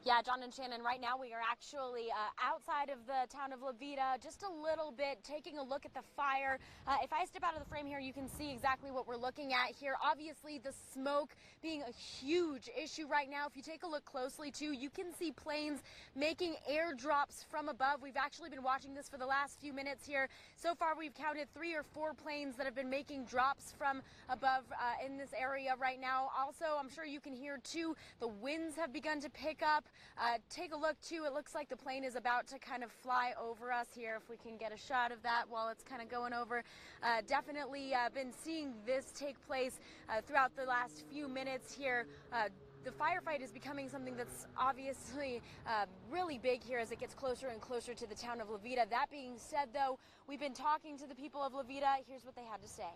Yeah, John and Shannon, right now we are actually outside of the town of Levita, just a little bit, taking a look at the fire. If I step out of the frame here, you can see exactly what we're looking at here. Obviously, the smoke being a huge issue right now. If you take a look closely, too, you can see planes making airdrops from above. We've actually been watching this for the last few minutes here. So far, we've counted 3 or 4 planes that have been making drops from above in this area right now. Also, I'm sure you can hear, too, the winds have begun to pick up. Take a look, too. It looks like the plane is about to kind of fly over us here, if we can get a shot of that while it's kind of going over. Definitely been seeing this take place throughout the last few minutes here. The firefight is becoming something that's obviously really big here as it gets closer and closer to the town of Levita. That being said, though, we've been talking to the people of Levita. Here's what they had to say.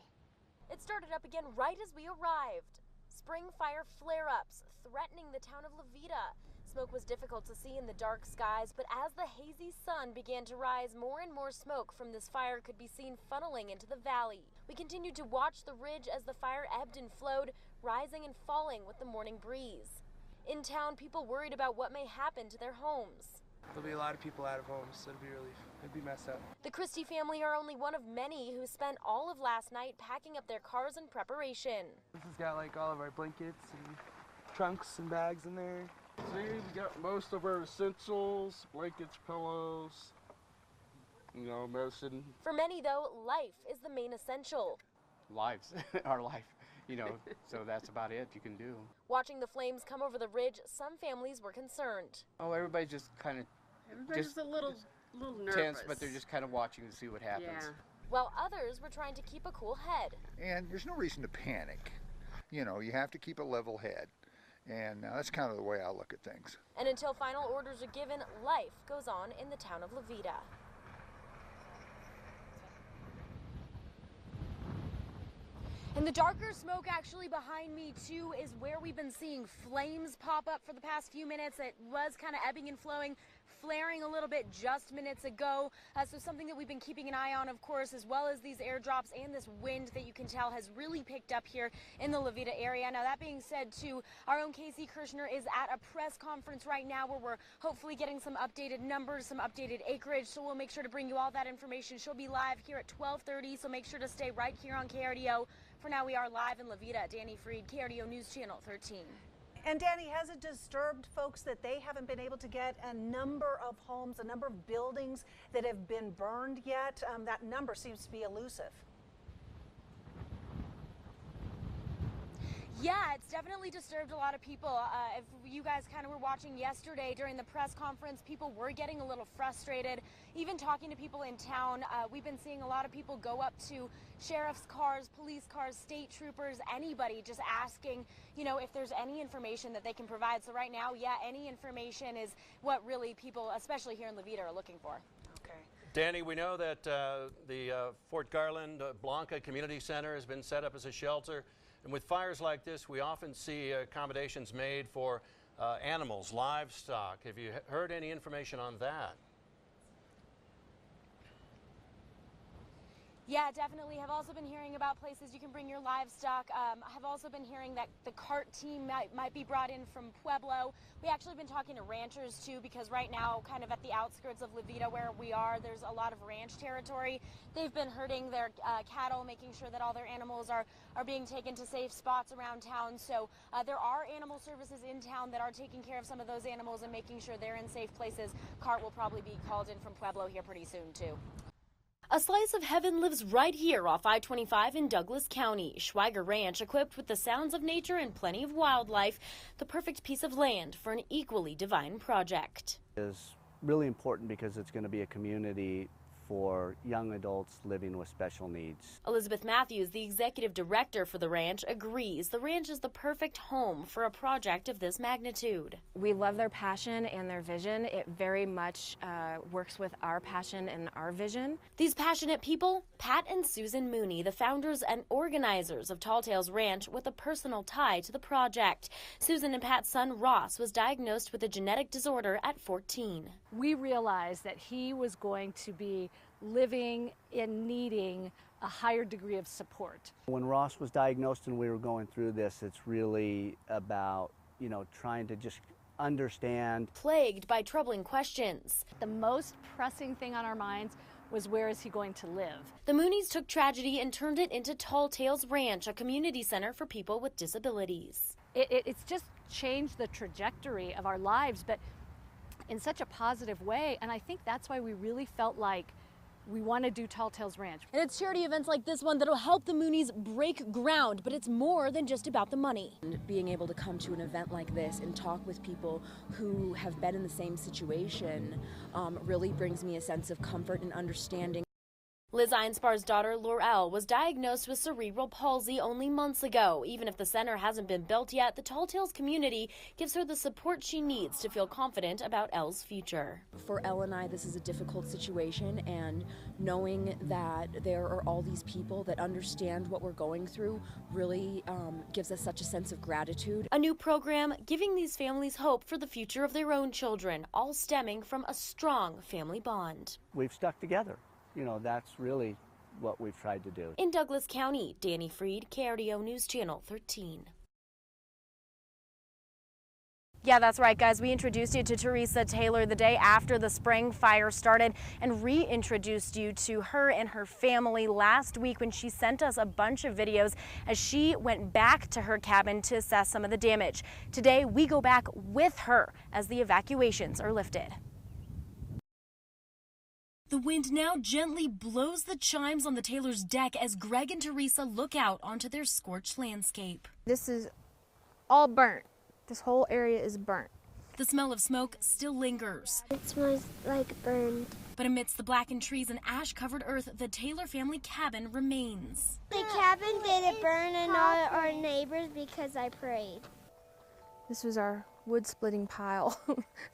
It started up again right as we arrived. Spring fire flare-ups threatening the town of Levita. Smoke was difficult to see in the dark skies, but as the hazy sun began to rise, more and more smoke from this fire could be seen funneling into the valley. We continued to watch the ridge as the fire ebbed and flowed, rising and falling with the morning breeze. In town, people worried about what may happen to their homes. There'll be a lot of people out of homes, so it'd be messed up. The Christie family are only one of many who spent all of last night packing up their cars in preparation. This has got like all of our blankets and trunks and bags in there. See, we got most of our essentials, blankets, pillows, medicine. For many, though, life is the main essential. Lives, our life, so that's about it you can do. Watching the flames come over the ridge, some families were concerned. Oh, everybody's just kind of Everybody's a little nervous. tense, but they're just kind of watching to see what happens. Yeah. While others were trying to keep a cool head. And there's no reason to panic. You have to keep a level head. And that's kind of the way I look at things. And until final orders are given, life goes on in the town of Levita. And the darker smoke actually behind me, too, is where we've been seeing flames pop up for the past few minutes. It was kind of ebbing and flowing, flaring a little bit just minutes ago. So something that we've been keeping an eye on, of course, as well as these airdrops and this wind that you can tell has really picked up here in the Levita area. Now, that being said, too, our own Casey Kirshner is at a press conference right now where we're hopefully getting some updated numbers, some updated acreage. So we'll make sure to bring you all that information. She'll be live here at 12:30, so make sure to stay right here on KRDO. For now, we are live in Levita. Danielle Fried, KRDO News Channel 13. And Danny, has it disturbed folks that they haven't been able to get a number of homes, a number of buildings that have been burned yet? That number seems to be elusive. Yeah, it's definitely disturbed a lot of people. If you guys kind of were watching yesterday during the press conference, people were getting a little frustrated. Even talking to people in town, we've been seeing a lot of people go up to sheriff's cars, police cars, state troopers, anybody, just asking, if there's any information that they can provide. So right now, yeah, any information is what really people, especially here in Levita, are looking for. Okay. Danny, we know that the Fort Garland Blanca Community Center has been set up as a shelter. And with fires like this, we often see accommodations made for animals, livestock. Have you heard any information on that? Yeah, definitely. Have also been hearing about places you can bring your livestock. Have also been hearing that the cart team might be brought in from Pueblo. We actually been talking to ranchers too, because right now, kind of at the outskirts of Levita where we are, there's a lot of ranch territory. They've been herding their cattle, making sure that all their animals are being taken to safe spots around town. So there are animal services in town that are taking care of some of those animals and making sure they're in safe places. Cart will probably be called in from Pueblo here pretty soon too. A slice of heaven lives right here off I-25 in Douglas County. Schweiger Ranch, equipped with the sounds of nature and plenty of wildlife, the perfect piece of land for an equally divine project. Is really important because it's going to be a community for young adults living with special needs. Elizabeth Matthews, the executive director for the ranch, agrees the ranch is the perfect home for a project of this magnitude. We love their passion and their vision. It very much works with our passion and our vision. These passionate people, Pat and Susan Mooney, the founders and organizers of Tall Tales Ranch, with a personal tie to the project. Susan and Pat's son Ross was diagnosed with a genetic disorder at 14. We realized that he was going to be living and needing a higher degree of support. When Ross was diagnosed and we were going through this, it's really about, trying to just understand. Plagued by troubling questions. The most pressing thing on our minds was, where is he going to live? The Moonies took tragedy and turned it into Tall Tales Ranch, a community center for people with disabilities. It's just changed the trajectory of our lives, but in such a positive way. And I think that's why we really felt like we want to do Tall Tales Ranch. And it's charity events like this one that'll help the Moonies break ground, but it's more than just about the money. And being able to come to an event like this and talk with people who have been in the same situation really brings me a sense of comfort and understanding. Liz Einspar's daughter, Laurel, was diagnosed with cerebral palsy only months ago. Even if the center hasn't been built yet, the Tall Tales community gives her the support she needs to feel confident about Elle's future. For Elle and I, this is a difficult situation, and knowing that there are all these people that understand what we're going through really gives us such a sense of gratitude. A new program giving these families hope for the future of their own children, all stemming from a strong family bond. We've stuck together. You know, that's really what we've tried to do. In Douglas County, Danny Fried, KRDO News Channel 13. Yeah, that's right, guys. We introduced you to Teresa Taylor the day after the spring fire started and reintroduced you to her and her family last week when she sent us a bunch of videos as she went back to her cabin to assess some of the damage. Today, we go back with her as the evacuations are lifted. The wind now gently blows the chimes on the Taylor's deck as Greg and Teresa look out onto their scorched landscape. This is all burnt. This whole area is burnt. The smell of smoke still lingers. It smells like burned. But amidst the blackened trees and ash-covered earth, the Taylor family cabin remains. The cabin didn't burn and all our neighbors because I prayed. This was our wood splitting pile.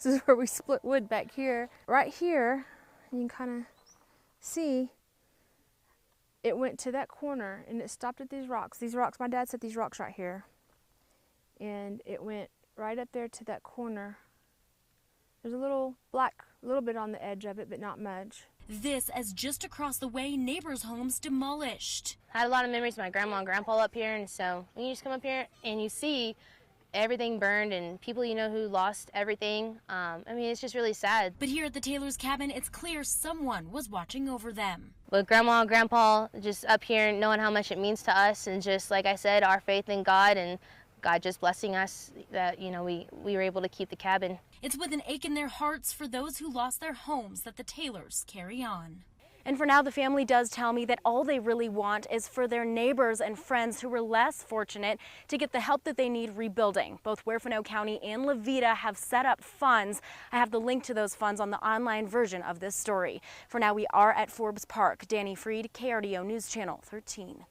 This is where we split wood back here. Right here, you can kind of see it went to that corner and it stopped at these rocks. These rocks, my dad set these rocks right here. And it went right up there to that corner. There's a little black, a little bit on the edge of it, but not much. This as just across the way, neighbors' homes demolished. I had a lot of memories of my grandma and grandpa up here, and so when you just come up here and you see everything burned and people you know who lost everything. I mean, it's just really sad. But here at the Taylor's cabin, it's clear someone was watching over them. With Grandma and Grandpa just up here knowing how much it means to us, and just like I said, our faith in God and God just blessing us that, you know, we were able to keep the cabin. It's with an ache in their hearts for those who lost their homes that the Taylors carry on. And for now, the family does tell me that all they really want is for their neighbors and friends who were less fortunate to get the help that they need rebuilding. Both Huerfano County and La Veta have set up funds. I have the link to those funds on the online version of this story. For now, we are at Forbes Park. Danny Fried, KRDO News Channel 13.